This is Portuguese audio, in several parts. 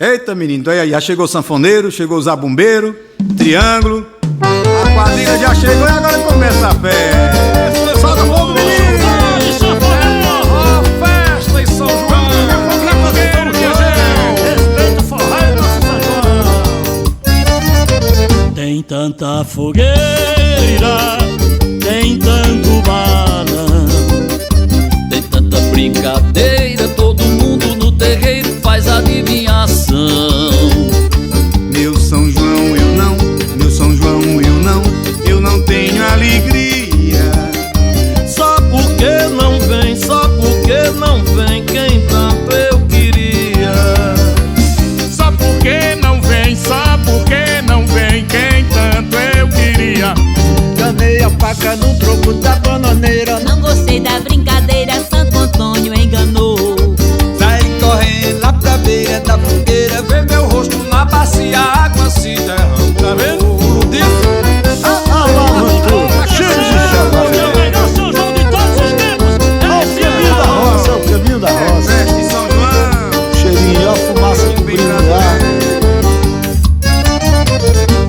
Eita, menino, então aí, já chegou o sanfoneiro, chegou o zabumbeiro, triângulo, a quadrilha já chegou e agora começa a festa. Solta o fogo, menino! Festa em São João! Respeita o forró e nosso São João! Tem tanta fogueira, tem tanto balão, tem tanta brincadeira, todo mundo no terreiro faz adivinhação. Meu São João eu não, meu São João eu não tenho alegria. só porque não vem, só porque não vem quem tanto eu queria. Só porque não vem, só porque não vem quem tanto eu queria. Ganhei a faca no troco da bananeira. Não gostei da brincadeira, Santo Antônio enganou. Saí correndo lá pra beira da fogueira, ver meu rosto na bacia, a água se derramou. Tá vendo? O melhor São João de todos os tempos é esse Caminho da roça, é o caminho da roça. Festa em São João, Cheirinho, a fumaça cobrindo o ar.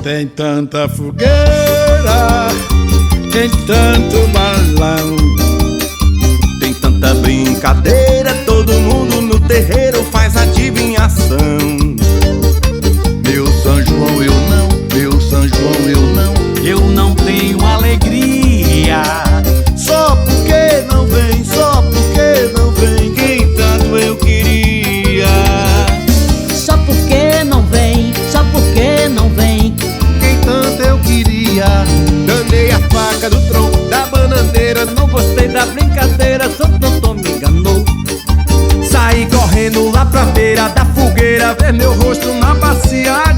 Tem tanta fogueira, tem tanto balão, Tem tanta brincadeira, todo mundo no terreiro faz adivinhação. meu São João eu não, meu São João eu não tenho alegria. Só porque não vem, só porque não vem quem tanto eu queria. Só porque não vem, só porque não vem. Quem tanto eu queria. Danei a faca do tronco da bananeira, não gostei da brincadeira, Santo Antônio me enganou. Saí correndo lá pra beira da fogueira, ver meu rosto na bacia,